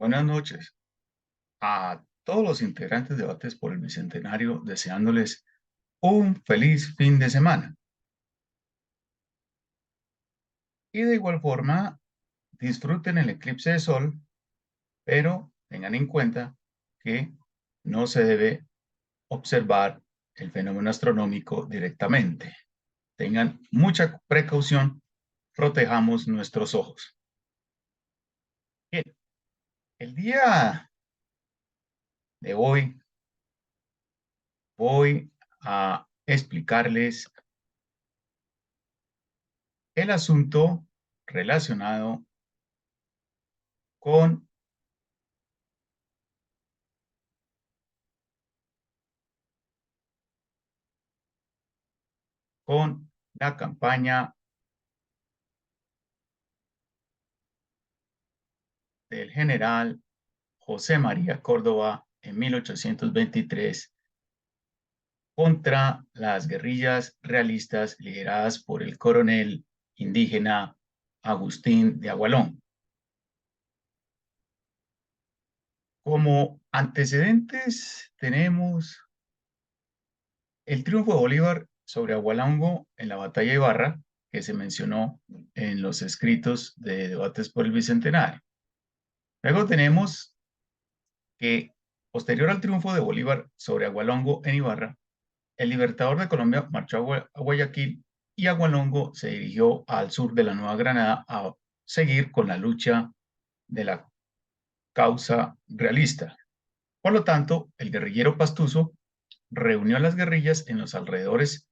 Buenas noches a todos los integrantes de Debates por el Bicentenario, deseándoles un feliz fin de semana. Y de igual forma, disfruten el eclipse de sol, pero tengan en cuenta que no se debe observar el fenómeno astronómico directamente. Tengan mucha precaución, protejamos nuestros ojos. Bien, el día de hoy voy a explicarles el asunto relacionado con, con la campaña del general José María Córdoba en 1823 contra las guerrillas realistas lideradas por el coronel indígena Agustín de Agualón. Como antecedentes tenemos el triunfo de Bolívar sobre Agualongo en la batalla de Ibarra, que se mencionó en los escritos de Debates por el Bicentenario. Luego tenemos que, posterior al triunfo de Bolívar sobre Agualongo en Ibarra, el Libertador de Colombia marchó a Guayaquil y Agualongo se dirigió al sur de la Nueva Granada a seguir con la lucha de la causa realista. Por lo tanto, el guerrillero Pastuso reunió a las guerrillas en los alrededores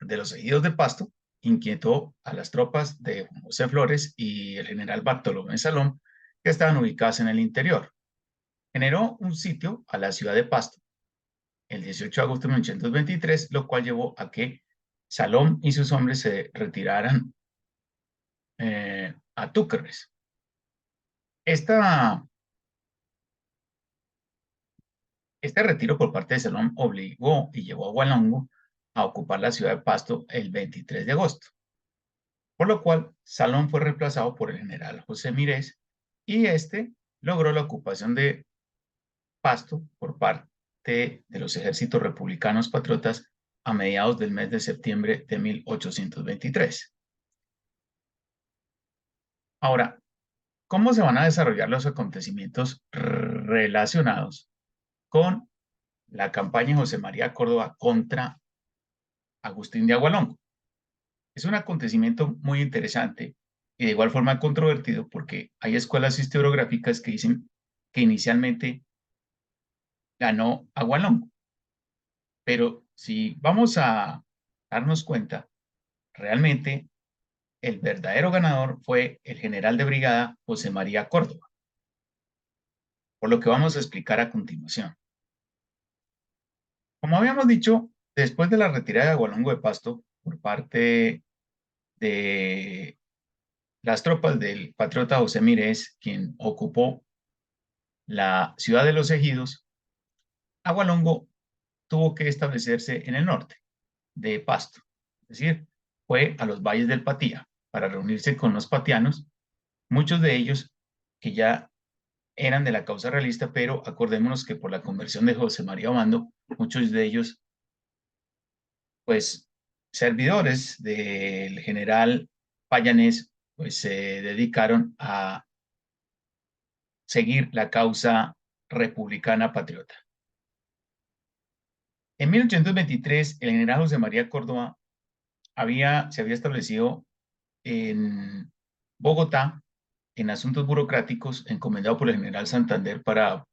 de los ejidos de Pasto, inquietó a las tropas de José Flores y el general Bartolomé Salón, que estaban ubicadas en el interior. Generó un sitio a la ciudad de Pasto el 18 de agosto de 1823, lo cual llevó a que Salom y sus hombres se retiraran a Túquerres. Esta, este retiro por parte de Salom obligó y llevó a Hualongo a ocupar la ciudad de Pasto el 23 de agosto, por lo cual Salom fue reemplazado por el general José Mirés y este logró la ocupación de Pasto por parte de los ejércitos republicanos patriotas a mediados del mes de septiembre de 1823. Ahora, ¿cómo se van a desarrollar los acontecimientos relacionados con la campaña de José María Córdoba contra Agustín de Agualongo? Es un acontecimiento muy interesante y de igual forma controvertido porque hay escuelas historiográficas que dicen que inicialmente ganó Agualongo, pero si vamos a darnos cuenta, realmente el verdadero ganador fue el general de brigada José María Córdoba, por lo que vamos a explicar a continuación. Como habíamos dicho, después de la retirada de Agualongo de Pasto por parte de las tropas del patriota José Mírez, quien ocupó la ciudad de los Ejidos, Agualongo tuvo que establecerse en el norte de Pasto, es decir, fue a los valles del Patía para reunirse con los patianos, muchos de ellos que ya eran de la causa realista, pero acordémonos que por la conversión de José María Obando, muchos de ellos pues servidores del general Payanés, pues se dedicaron a seguir la causa republicana patriota. En 1823, el general José María Córdoba se había establecido en Bogotá en asuntos burocráticos, encomendado por el general Santander para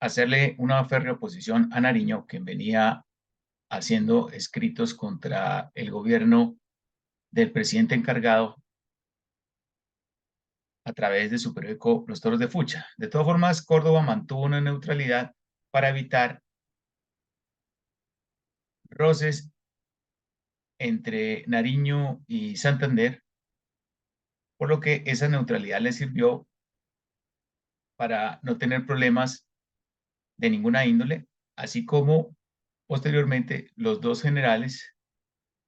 hacerle una férrea oposición a Nariño, que venía haciendo escritos contra el gobierno del presidente encargado a través de su periódico Los Toros de Fucha. De todas formas, Córdoba mantuvo una neutralidad para evitar roces entre Nariño y Santander, por lo que esa neutralidad le sirvió para no tener problemas de ninguna índole, así como posteriormente los dos generales,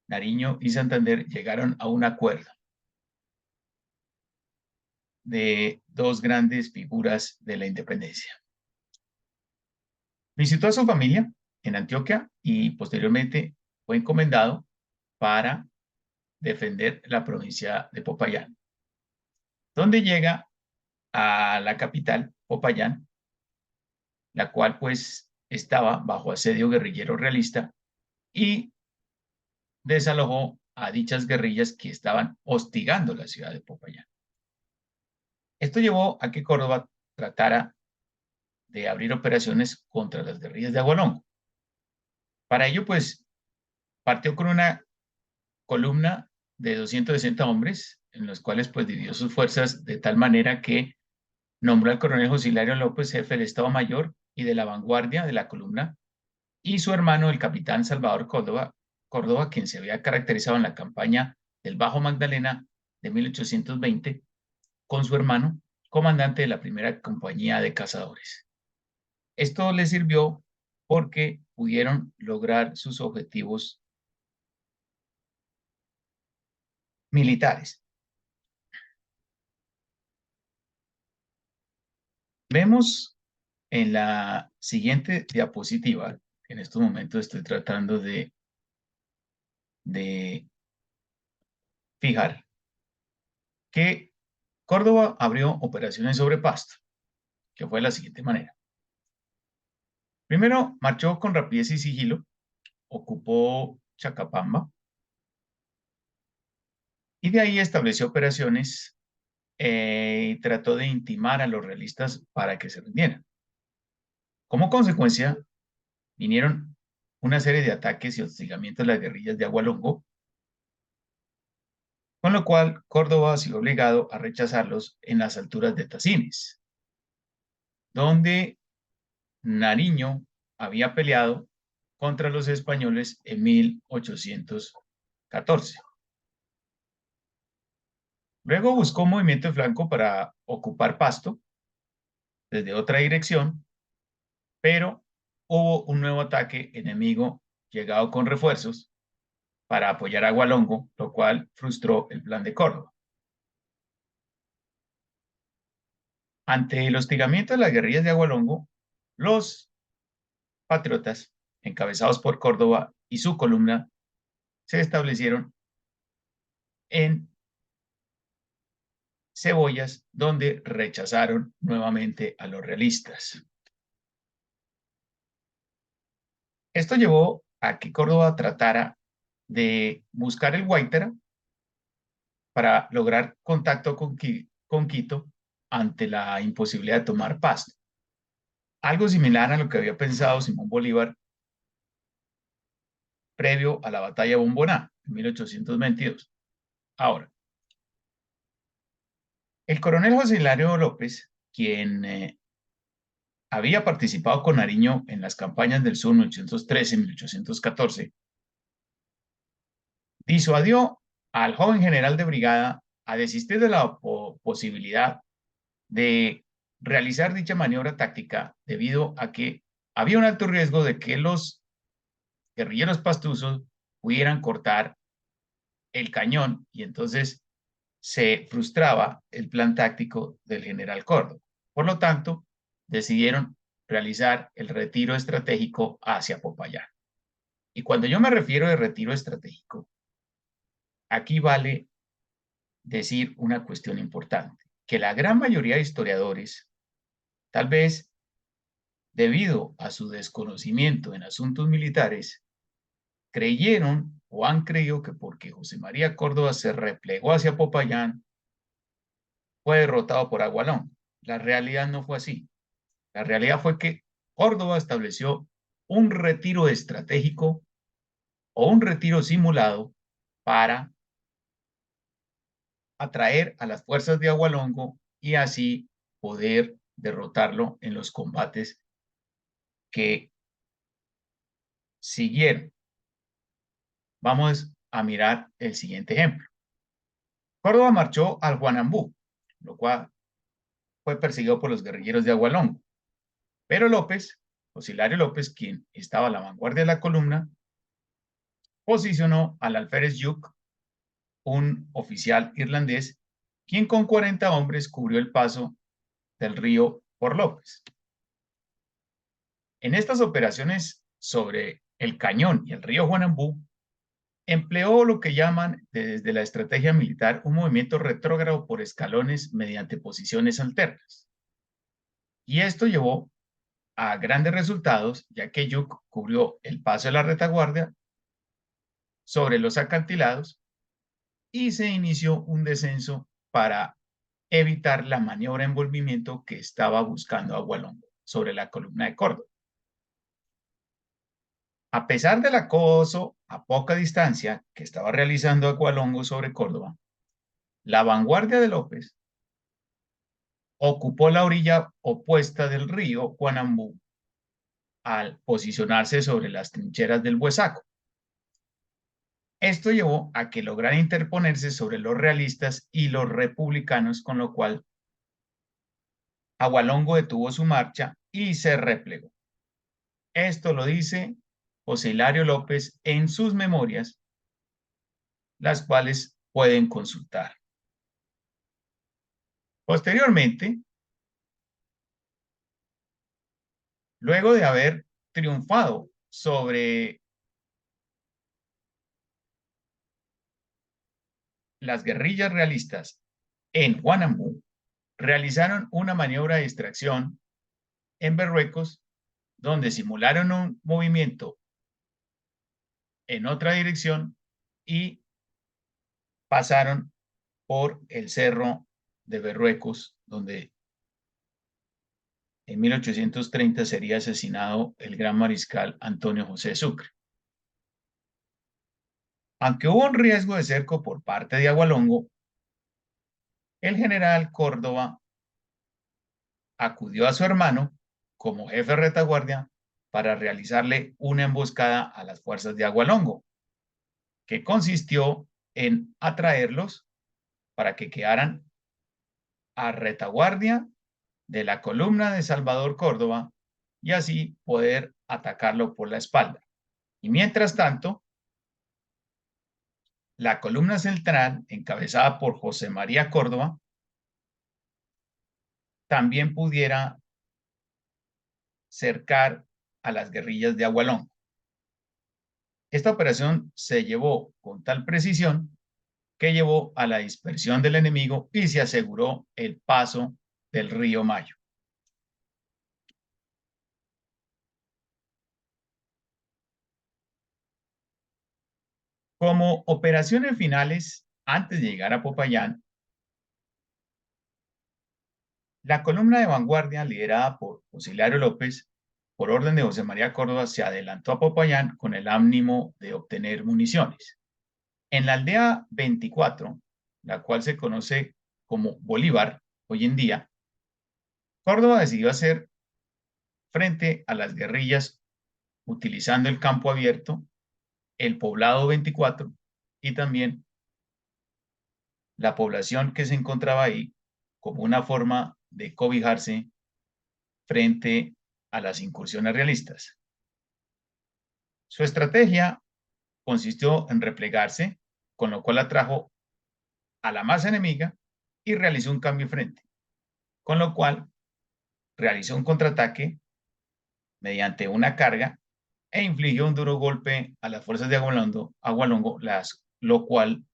Nariño y Santander, llegaron a un acuerdo. de dos grandes figuras de la independencia. Visitó a su familia en Antioquia y posteriormente fue encomendado para defender la provincia de Popayán, donde llega a la capital, Popayán, la cual pues estaba bajo asedio guerrillero realista y desalojó a dichas guerrillas que estaban hostigando la ciudad de Popayán. Esto llevó a que Córdoba tratara de abrir operaciones contra las guerrillas de Agualongo. Para ello, pues, partió con una columna de 260 hombres, en los cuales pues dividió sus fuerzas de tal manera que nombró al coronel José Hilario López jefe del Estado Mayor y de la vanguardia de la columna, y su hermano, el capitán Salvador Córdoba, quien se había caracterizado en la campaña del Bajo Magdalena de 1820, con su hermano, comandante de la primera compañía de cazadores. Esto les sirvió porque pudieron lograr sus objetivos militares. Vemos en la siguiente diapositiva, que en estos momentos estoy tratando de fijar, que Córdoba abrió operaciones sobre Pasto, que fue de la siguiente manera. Primero, marchó con rapidez y sigilo, ocupó Chacapamba y de ahí estableció operaciones y trató de intimar a los realistas para que se rindieran. Como consecuencia, vinieron una serie de ataques y hostigamientos de las guerrillas de Agualongo, con lo cual Córdoba se vio obligado a rechazarlos en las alturas de Tacines, donde Nariño había peleado contra los españoles en 1814. Luego buscó un movimiento de flanco para ocupar Pasto desde otra dirección, pero hubo un nuevo ataque enemigo llegado con refuerzos para apoyar a Agualongo, lo cual frustró el plan de Córdoba. Ante el hostigamiento de las guerrillas de Agualongo, los patriotas, encabezados por Córdoba y su columna, se establecieron en Cebollas, donde rechazaron nuevamente a los realistas. Esto llevó a que Córdoba tratara de buscar el Guaitara para lograr contacto con Quito ante la imposibilidad de tomar Pasto. Algo similar a lo que había pensado Simón Bolívar previo a la batalla de Bomboná en 1822. Ahora, el coronel José Hilario López, quien había participado con Nariño en las campañas del sur 1813 y 1814, disuadió al joven general de brigada a desistir de la posibilidad de realizar dicha maniobra táctica debido a que había un alto riesgo de que los guerrilleros pastusos pudieran cortar el cañón y entonces se frustraba el plan táctico del general Córdoba. Por lo tanto, decidieron realizar el retiro estratégico hacia Popayán. Y cuando yo me refiero de retiro estratégico, aquí vale decir una cuestión importante, que la gran mayoría de historiadores, tal vez debido a su desconocimiento en asuntos militares, creyeron o han creído que porque José María Córdoba se replegó hacia Popayán, fue derrotado por Agualón. La realidad no fue así. La realidad fue que Córdoba estableció un retiro estratégico o un retiro simulado para atraer a las fuerzas de Agualongo y así poder derrotarlo en los combates que siguieron. Vamos a mirar el siguiente ejemplo. Córdoba marchó al Guanambú, lo cual fue perseguido por los guerrilleros de Agualongo. Pero López, José Hilario López, quien estaba a la vanguardia de la columna, posicionó al alférez Yuc, un oficial irlandés, quien con 40 hombres cubrió el paso del río por López. En estas operaciones sobre el Cañón y el río Juanambú, empleó lo que llaman desde la estrategia militar un movimiento retrógrado por escalones mediante posiciones alternas. Y esto llevó a grandes resultados, ya que Yuc cubrió el paso de la retaguardia sobre los acantilados y se inició un descenso para evitar la maniobra de envolvimiento que estaba buscando Agualongo sobre la columna de Córdoba. A pesar del acoso a poca distancia que estaba realizando Agualongo sobre Córdoba, la vanguardia de López ocupó la orilla opuesta del río Juanambú al posicionarse sobre las trincheras del Huesaco. Esto llevó a que lograra interponerse sobre los realistas y los republicanos, con lo cual Agualongo detuvo su marcha y se replegó. Esto lo dice José Hilario López en sus memorias, las cuales pueden consultar. Posteriormente, luego de haber triunfado sobre las guerrillas realistas en Juanambú, realizaron una maniobra de distracción en Berruecos, donde simularon un movimiento en otra dirección y pasaron por el cerro de Berruecos, donde en 1830 sería asesinado el gran mariscal Antonio José de Sucre. Aunque hubo un riesgo de cerco por parte de Agualongo, el general Córdoba acudió a su hermano como jefe de retaguardia para realizarle una emboscada a las fuerzas de Agualongo, que consistió en atraerlos para que quedaran a retaguardia de la columna de Salvador Córdoba y así poder atacarlo por la espalda. Y mientras tanto, la columna central, encabezada por José María Córdoba, también pudiera cercar a las guerrillas de Agualón. Esta operación se llevó con tal precisión que llevó a la dispersión del enemigo y se aseguró el paso del río Mayo. Como operaciones finales, antes de llegar a Popayán, la columna de vanguardia, liderada por José Hilario López, por orden de José María Córdoba, se adelantó a Popayán con el ánimo de obtener municiones. En la aldea 24, la cual se conoce como Bolívar hoy en día, Córdoba decidió hacer frente a las guerrillas utilizando el campo abierto, el poblado 24 y también la población que se encontraba ahí como una forma de cobijarse frente a las incursiones realistas. Su estrategia consistió en replegarse, con lo cual atrajo a la masa enemiga y realizó un cambio de frente, con lo cual realizó un contraataque mediante una carga e infligió un duro golpe a las fuerzas de Agualongo, lo cual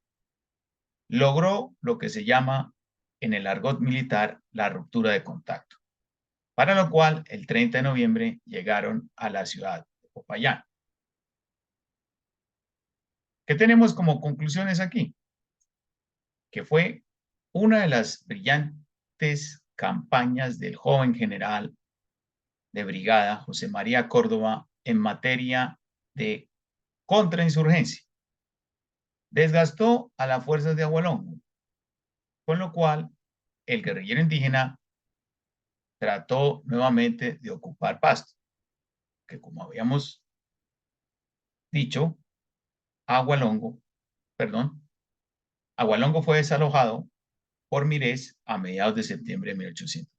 logró lo que se llama en el argot militar la ruptura de contacto, para lo cual el 30 de noviembre llegaron a la ciudad de Popayán. ¿Qué tenemos como conclusiones aquí? Que fue una de las brillantes campañas del joven general de brigada José María Córdoba en materia de contrainsurgencia. Desgastó a las fuerzas de Agualongo, con lo cual el guerrillero indígena trató nuevamente de ocupar Pasto, que como habíamos dicho, Agualongo, perdón, Agualongo fue desalojado por Mirés a mediados de septiembre de 1800.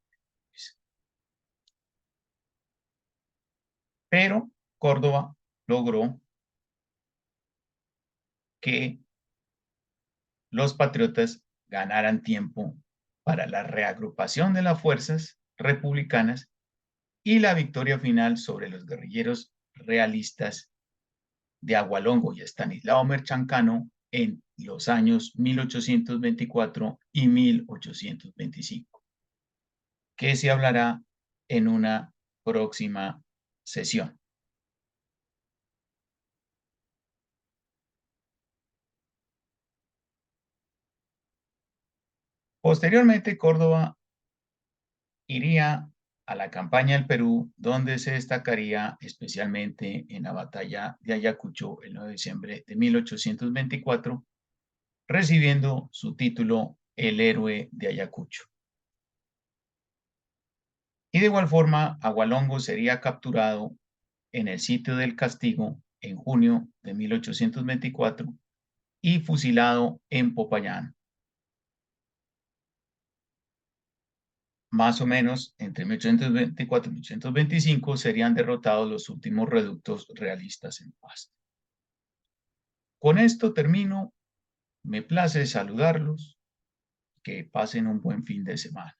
Pero Córdoba logró que los patriotas ganaran tiempo para la reagrupación de las fuerzas republicanas y la victoria final sobre los guerrilleros realistas de Agualongo y Estanislao Merchancano en los años 1824 y 1825, que se hablará en una próxima sesión. Posteriormente, Córdoba iría a la campaña del Perú, donde se destacaría especialmente en la batalla de Ayacucho el 9 de diciembre de 1824, recibiendo su título El Héroe de Ayacucho. Y de igual forma, Agualongo sería capturado en el sitio del Castigo en junio de 1824 y fusilado en Popayán. Más o menos entre 1824 y 1825 serían derrotados los últimos reductos realistas en Pasto. Con esto termino. Me place saludarlos. Que pasen un buen fin de semana.